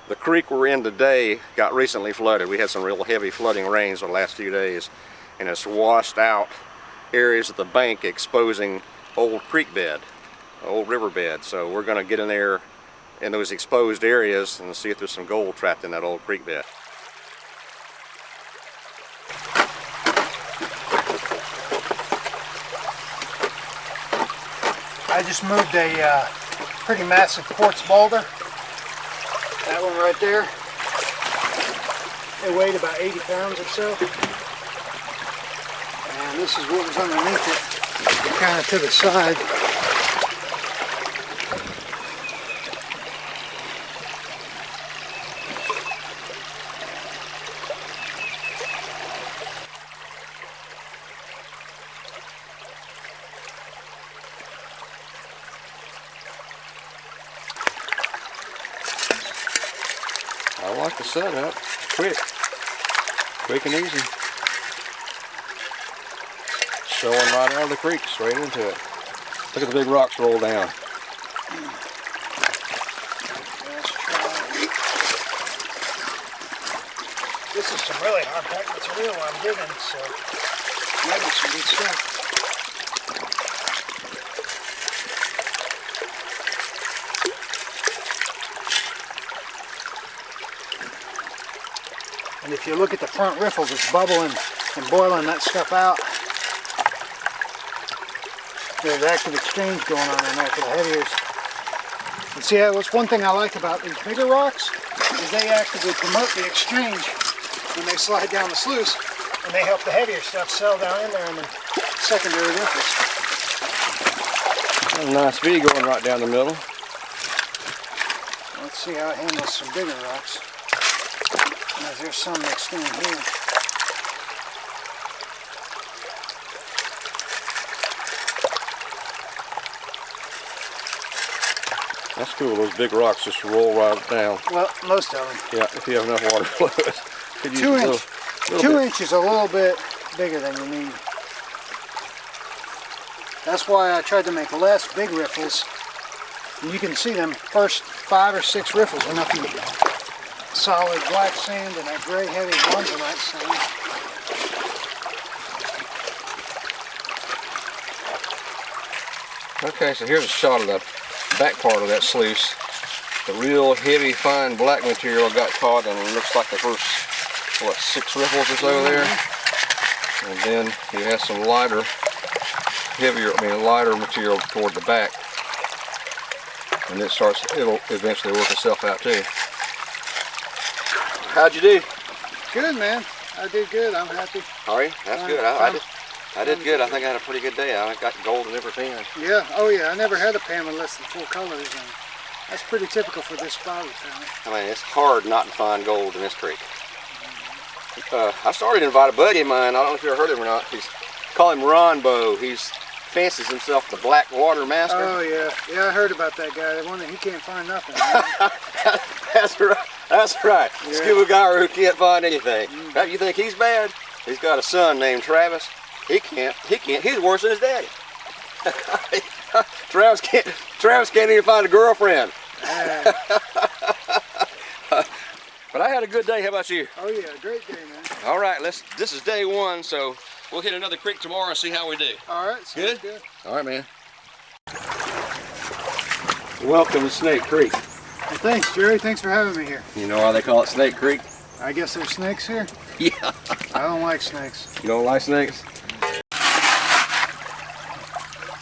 The creek we're in today got recently flooded. We had some real heavy flooding rains the last few days, and it's washed out areas of the bank, exposing old creek bed, old river bed. So we're going to get in there in those exposed areas and see if there's some gold trapped in that old creek bed. I just moved a pretty massive quartz boulder. That one right there. It weighed about 80 pounds or so. And this is what was underneath it, kind of to the side. I like the setup. Quick and easy. Showing right out of the creek, straight into it. Look at the big rocks roll down. Let's try. This is some really hard packed material I'm digging, so maybe some good stuff. And if you look at the front riffles, it's bubbling and boiling that stuff out. There's active exchange going on in there for the heaviers. And see, that's one thing I like about these bigger rocks, is they actively promote the exchange when they slide down the sluice, and they help the heavier stuff settle down in there in the secondary riffles. A nice V going right down the middle. Let's see how it handles some bigger rocks. There's some mixed in here. That's cool. Those big rocks just roll right down. Well, most of them. Yeah, if you have enough water flow. 2 inches a little bit bigger than you need. That's why I tried to make less big riffles. And you can see them first 5 or 6 riffles enough to solid black sand and that gray heavy banjoman sand. Okay, so here's a shot of the back part of that sluice. The real heavy, fine black material got caught, and it looks like the first, what, 6 riffles or so there. And then you have some lighter material toward the back. And it'll eventually work itself out too. How'd you do? Good, man. I did good. I'm happy. Are you? That's good. I did good. I think I had a pretty good day. I got gold in every pan. Yeah. Oh yeah. I never had a pan with less than 4 colors, and that's pretty typical for this spot we found. I mean, it's hard not to find gold in this creek. I started to invite a buddy of mine. I don't know if you ever heard of him or not. Call him Ron Bo. He's fancies himself the Black Water Master. Oh yeah. Yeah, I heard about that guy. The one that he can't find nothing. That's right. That's right. Yeah. Scuba guy who can't find anything. You think he's bad? He's got a son named Travis. He can't. He's worse than his daddy. Travis can't even find a girlfriend. But I had a good day. How about you? Oh yeah, great day, man. All right, this is day 1, so we'll hit another creek tomorrow and see how we do. All right, sounds good. All right, man. Welcome to Snake Creek. Well, thanks, Jerry. Thanks for having me here. You know why they call it Snake Creek? I guess there's snakes here? Yeah. I don't like snakes. You don't like snakes?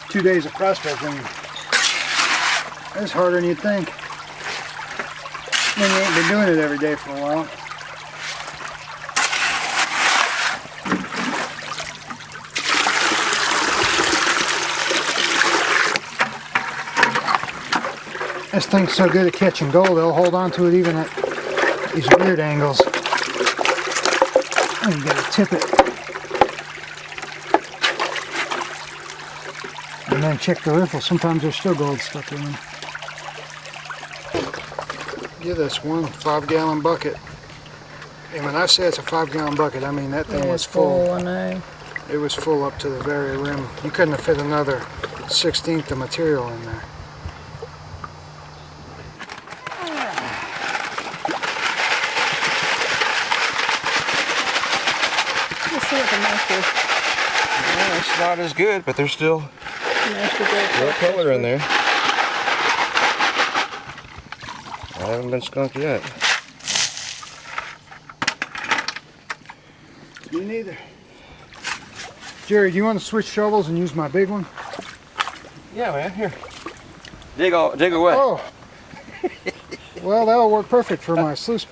2 days of prospecting. That's harder than you'd think. I mean, you ain't been doing it every day for a while. This thing's so good at catching gold, they'll hold on to it even at these weird angles. And you gotta tip it. And then check the riffle. Sometimes there's still gold stuck in them. Give this one 5-gallon bucket. And when I say it's a 5-gallon bucket, I mean that thing was full. I know. It was full up to the very rim. You couldn't have fit another 1/16 of material in there. not as good, but there's still color in there. I haven't been skunked yet. Me neither. Jerry, do you want to switch shovels and use my big one? Yeah, man, here. Dig away. Oh. Well, that'll work perfect for my sluice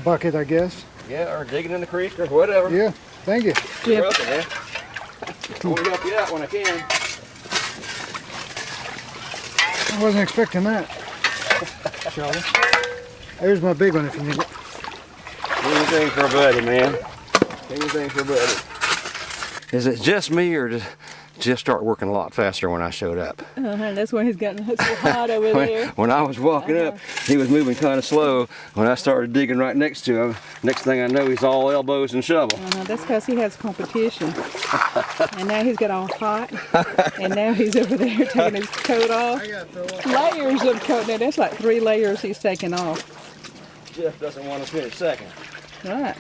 bucket, I guess. Yeah, or digging in the creek or whatever. Yeah, thank you. You're welcome, man. I want to help you out when I can. I wasn't expecting that. Shovel. There's my big one if you need it. Anything for a buddy, man. Anything for a buddy. Is it just me, or does just start working a lot faster when I showed up? That's why he's gotten so hot over there. When I was walking up, he was moving kind of slow. When I started digging right next to him, next thing I know, he's all elbows and shovel. That's because he has competition. And now he's got all hot. And now he's over there taking his coat off. Layers of coat. Now that's like 3 layers he's taking off. Jeff doesn't want to finish second. Right.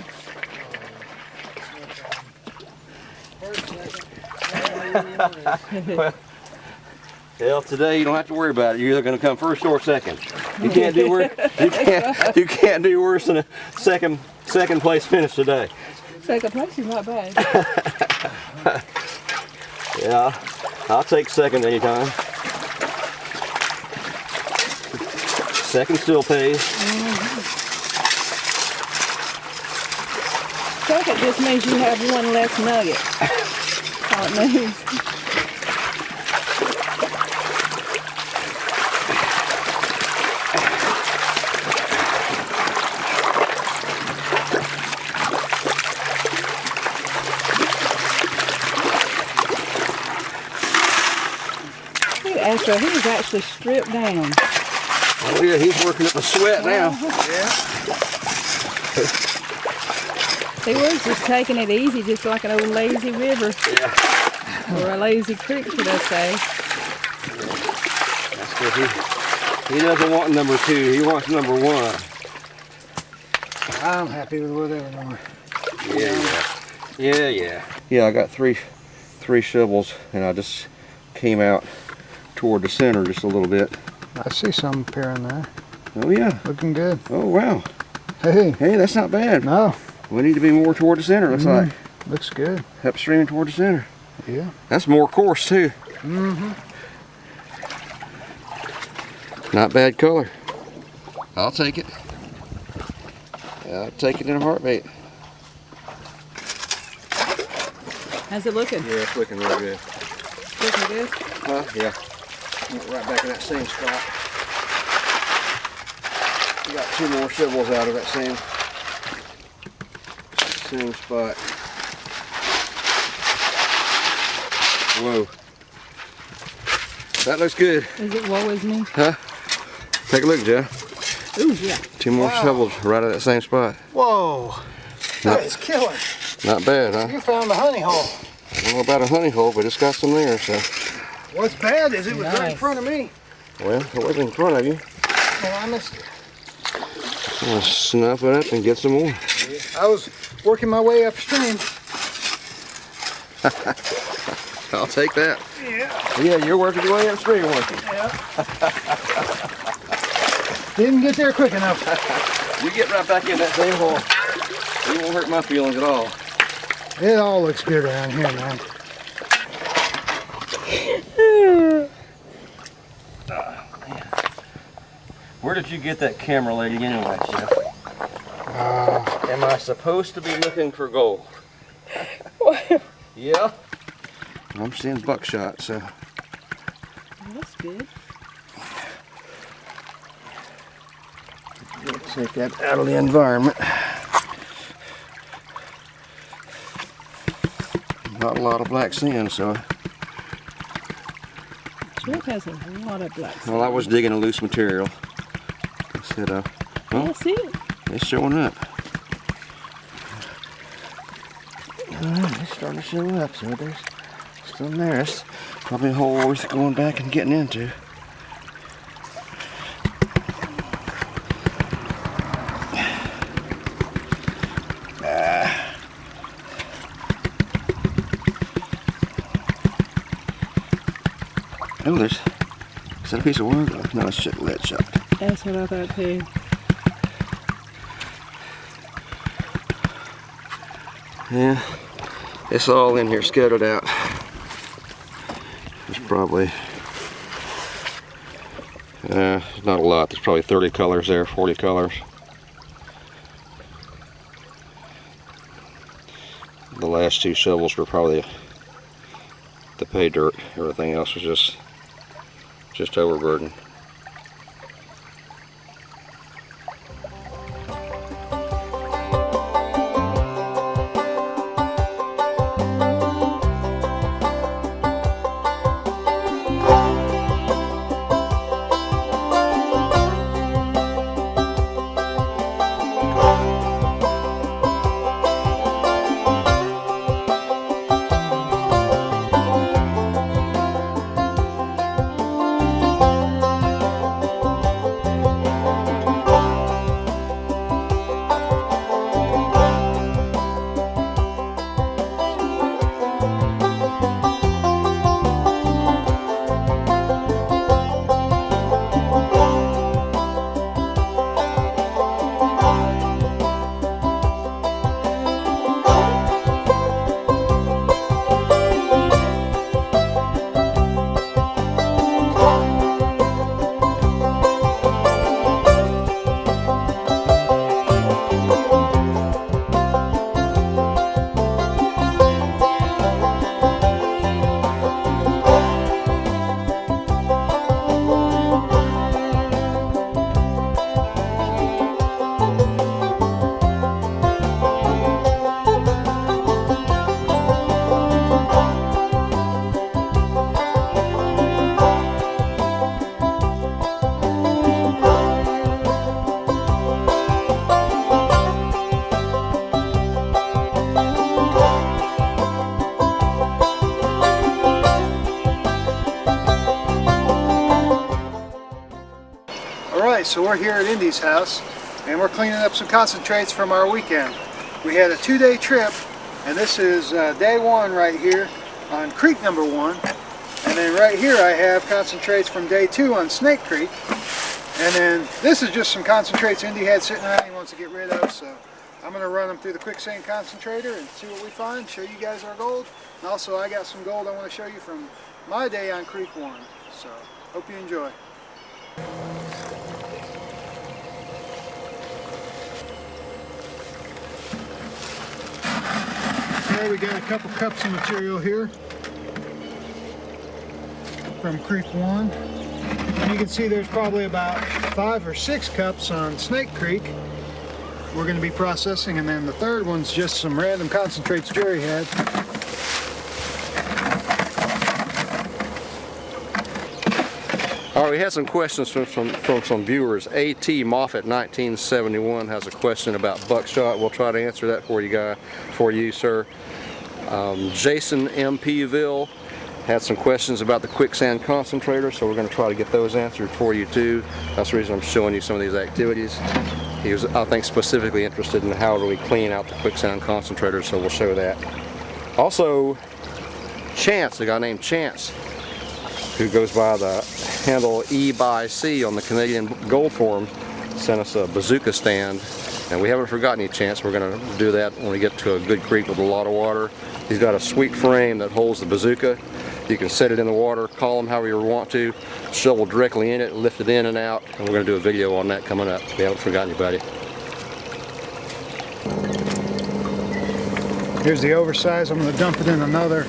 Well, today you don't have to worry about it. You're either going to come first or second. You can't do worse. You can't do worse than a second place finish today. Second place is not bad. Yeah, I'll take second anytime. Second still pays. Second just means you have one less nugget. All it means. Astro, he was actually stripped down. Oh yeah, he's working up a sweat now. Yeah. He was just taking it easy, just like an old lazy river. Yeah. Or a lazy creek, should I say. That's good. He doesn't want number 2, he wants number 1. I'm happy with whatever number. Yeah. Yeah, I got three shovels, and I just came out toward the center just a little bit. I see some appearing there. Oh yeah. Looking good. Oh wow. Hey, that's not bad. no. We need to be more toward the center, looks like. Looks good. Upstream toward the center. Yeah. That's more coarse too. Mm-hmm. Not bad color. I'll take it. Yeah, I'll take it in a heartbeat. How's it looking? Yeah, it's looking real good. Looking good? Yeah. Went right back in that same spot. We got 2 more shovels out of that same spot. Whoa. That looks good. Is it woe is me? Huh? Take a look, Jeff. Ooh, yeah. 2 more shovels right at that same spot. Whoa. That is killer. Not bad, huh? You found the honey hole. I don't know about a honey hole, but it's got some there, so. What's bad is it was right in front of me. Well, it wasn't in front of you. And I missed it. I'm gonna snuff it up and get some more. I was working my way upstream. I'll take that. Yeah. Yeah, you're working your way upstream, weren't you? Yeah. Didn't get there quick enough. You get right back in that same hole. You won't hurt my feelings at all. It all looks good around here, man. Where did you get that camera lady anyway, Jeff? Am I supposed to be looking for gold? Yeah. I'm seeing buckshot, so. That's good. Take that out of the environment. Not a lot of black sand, so. Jeff has a lot of black sand. Well, I was digging a loose material. I said, I see it. it's showing up. It's starting to show up, so there's still there. It's probably a hole worth going back and getting into. Oh, is that a piece of wood? No, it's just lead shot. That's what I thought too. Yeah, it's all in here scattered out. There's probably not a lot. There's probably 30 colors there, 40 colors. The last 2 shovels were probably the pay dirt. Everything else was just overburden. So we're here at Indy's house and we're cleaning up some concentrates from our weekend. We had a 2-day trip and this is day 1 right here on creek number 1, and then right here I have concentrates from day 2 on Snake Creek, and then this is just some concentrates Indy had sitting around he wants to get rid of, so I'm going to run them through the quicksand concentrator and see what we find, show you guys our gold, and also I got some gold I want to show you from my day on creek 1, so hope you enjoy. Okay, we got a couple cups of material here from Creek 1. And you can see there's probably about 5 or 6 cups on Snake Creek we're going to be processing, and then the third one's just some random concentrates Jerry had. All right, we had some questions from some viewers. A.T. Moffat 1971 has a question about buckshot. We'll try to answer that for you, sir. Jason M.P.ville had some questions about the quicksand concentrator, so we're going to try to get those answered for you too. That's the reason I'm showing you some of these activities. He was, I think, specifically interested in how do we clean out the quicksand concentrator, so we'll show that. Also, Chance, a guy named Chance, who goes by the handle E/C on the Canadian Gold Forum, sent us a Bazooka stand, and we haven't forgotten any Chance. We're going to do that when we get to a good creek with a lot of water. He's got a sweet frame that holds the Bazooka. You can set it in the water, call him however you want to, shovel directly in it, lift it in and out, and we're going to do a video on that coming up. We haven't forgotten anybody. Here's the oversize. I'm going to dump it in another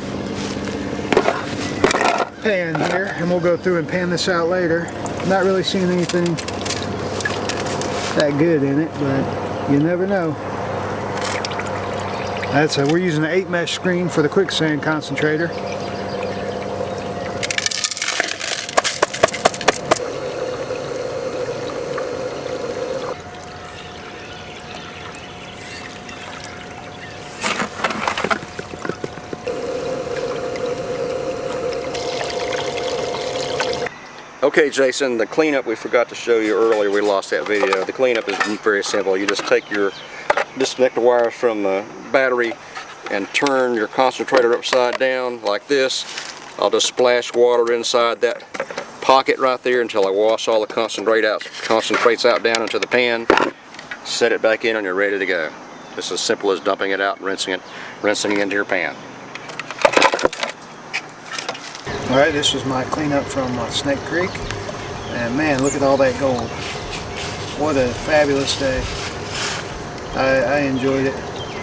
pan here, and we'll go through and pan this out later. I'm not really seeing anything that good in it, but you never know. We're using an 8-mesh screen for the quicksand concentrator. Okay, Jason, the cleanup we forgot to show you earlier, we lost that video. The cleanup is very simple. You just disconnect the wires from the battery and turn your concentrator upside down like this, I'll just splash water inside that pocket right there until I wash all the concentrates out down into the pan. Set it back in and you're ready to go. Just as simple as dumping it out and rinsing it into your pan. Alright, this was my cleanup from Snake Creek. And man, look at all that gold. What a fabulous day. I enjoyed it.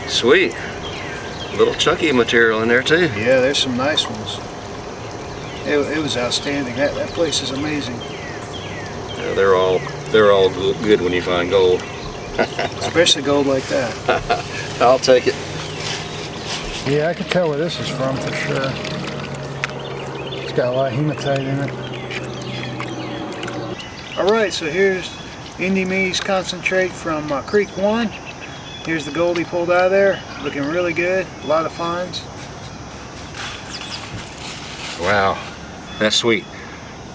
Sweet. Little chunky material in there too. Yeah, there's some nice ones. It was outstanding. That place is amazing. Yeah, they're all good when you find gold. Especially gold like that. I'll take it. Yeah, I can tell where this is from for sure. It's got a lot of hematite in it. Alright, so here's Indie Me's concentrate from Creek 1. Here's the gold he pulled out of there. Looking really good. A lot of fines. Wow, that's sweet.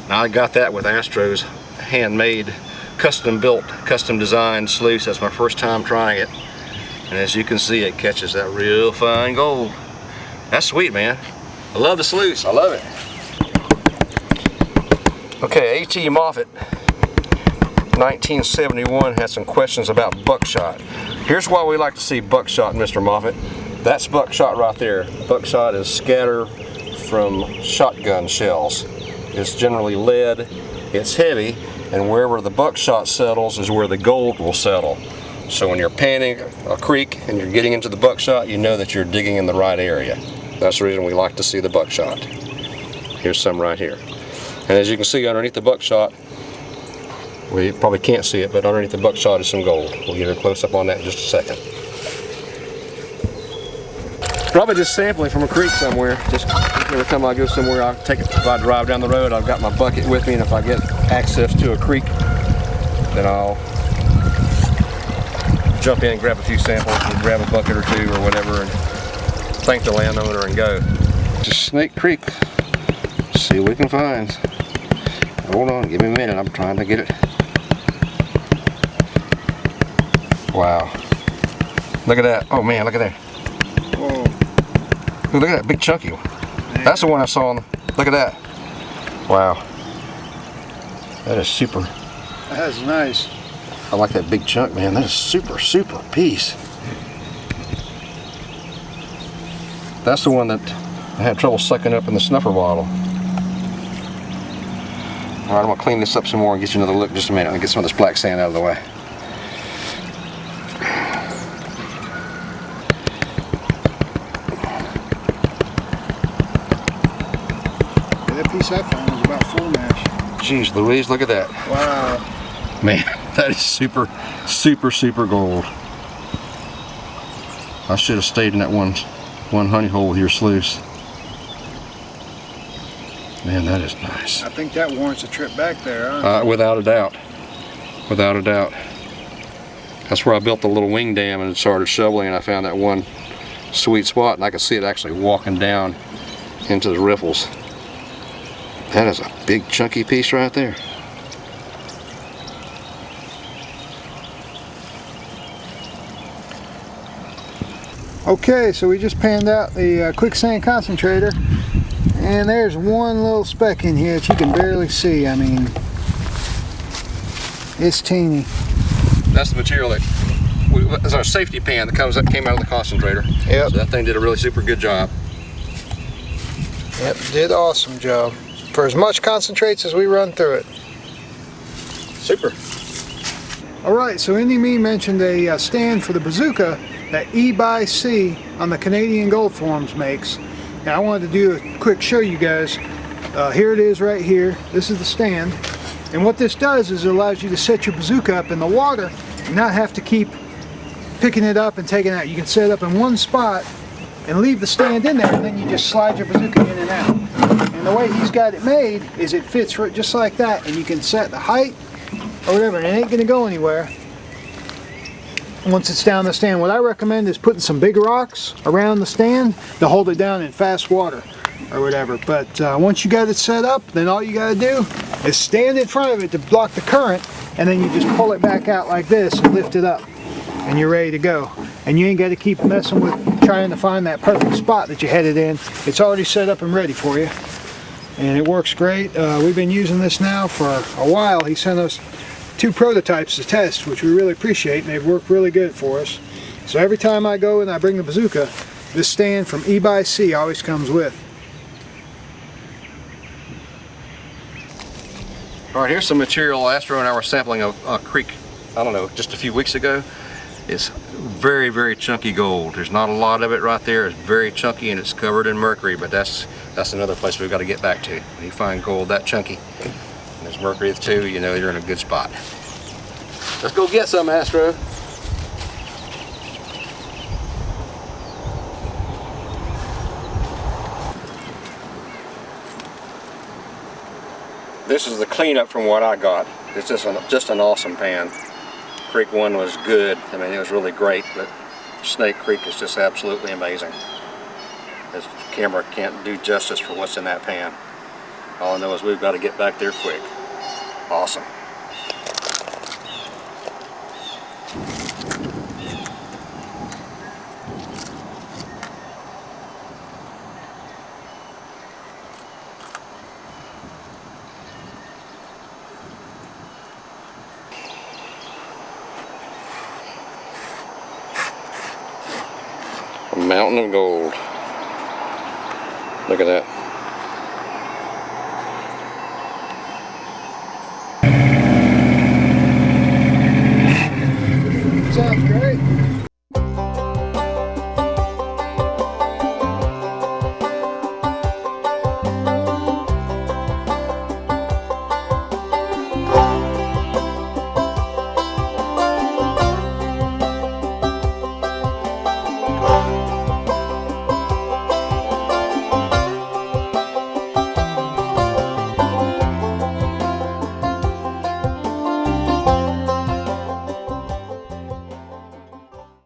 Now I got that with Astro's handmade, custom built, custom designed sluice. That's my first time trying it. And as you can see, it catches that real fine gold. That's sweet, man. I love the sluice. I love it. Okay, A.T. Moffett, 1971, had some questions about buckshot. Here's why we like to see buckshot, Mr. Moffett. That's buckshot right there. Buckshot is scatter from shotgun shells. It's generally lead, it's heavy, and wherever the buckshot settles is where the gold will settle. So when you're panning a creek and you're getting into the buckshot, you know that you're digging in the right area. That's the reason we like to see the buckshot. Here's some right here. And as you can see underneath the buckshot, well, you probably can't see it, but underneath the buckshot is some gold. We'll get a close up on that in just a second. Probably just sampling from a creek somewhere. Just every time I go somewhere, I'll take it. If I drive down the road, I've got my bucket with me, and if I get access to a creek, then I'll jump in and grab a few samples and grab a bucket or two or whatever and thank the landowner and go. Just Snake Creek. See what we can find. Hold on, give me a minute. I'm trying to get it. Wow. Look at that. Oh man, look at that. Whoa. Ooh, look at that big chunky one. That's the one I saw on the, look at that. Wow. That is super. That's nice. I like that big chunk, man. That is super piece. That's the one that I had trouble sucking up in the snuffer bottle. Alright, I'm going to clean this up some more and get you another look in just a minute. I'll get some of this black sand out of the way. That piece I found was about 4 mesh. Jeez Louise, look at that. Wow. Man, that is super gold. I should have stayed in that one honey hole with your sluice. Man, that is nice. I think that warrants a trip back there, huh? Without a doubt. Without a doubt. That's where I built the little wing dam and started shoveling, and I found that one sweet spot, and I could see it actually walking down into the riffles. That is a big chunky piece right there. Okay, so we just panned out the quicksand concentrator, and there's one little speck in here that you can barely see. I mean, it's teeny. That's the material that's our safety pan that came out of the concentrator. Yep. So that thing did a really super good job. Yep, did an awesome job. For as much concentrates as we run through it. Super. Alright, so Indie Me mentioned a stand for the Bazooka that E/C on the Canadian Gold Forums makes. Now I wanted to do a quick show you guys. Here it is right here. This is the stand. And what this does is it allows you to set your Bazooka up in the water and not have to keep picking it up and taking it out. You can set it up in one spot and leave the stand in there, and then you just slide your Bazooka in and out. And the way he's got it made is it fits for it just like that, and you can set the height or whatever, and it ain't gonna go anywhere once it's down the stand. What I recommend is putting some big rocks around the stand to hold it down in fast water or whatever. But once you got it set up, then all you gotta do is stand in front of it to block the current, and then you just pull it back out like this and lift it up, and you're ready to go. And you ain't got to keep messing with trying to find that perfect spot that you headed in. It's already set up and ready for you. and it works great. We've been using this now for a while. He sent us 2 prototypes to test, which we really appreciate, and they've worked really good for us. So every time I go and I bring the Bazooka, this stand from E by C always comes with. All right, here's some material Astro and I were sampling a creek, I don't know, just a few weeks ago. It's very, very chunky gold. There's not a lot of it right there. It's very chunky and it's covered in mercury, but that's another place we've got to get back to. When you find gold that chunky, and there's mercury too, you know you're in a good spot. Let's go get some, Astro. This is the cleanup from what I got. It's just an awesome pan. Creek 1 was good. I mean, it was really great, but Snake Creek is just absolutely amazing. This camera can't do justice for what's in that pan. All I know is we've got to get back there quick. Awesome. A mountain of gold. Look at that.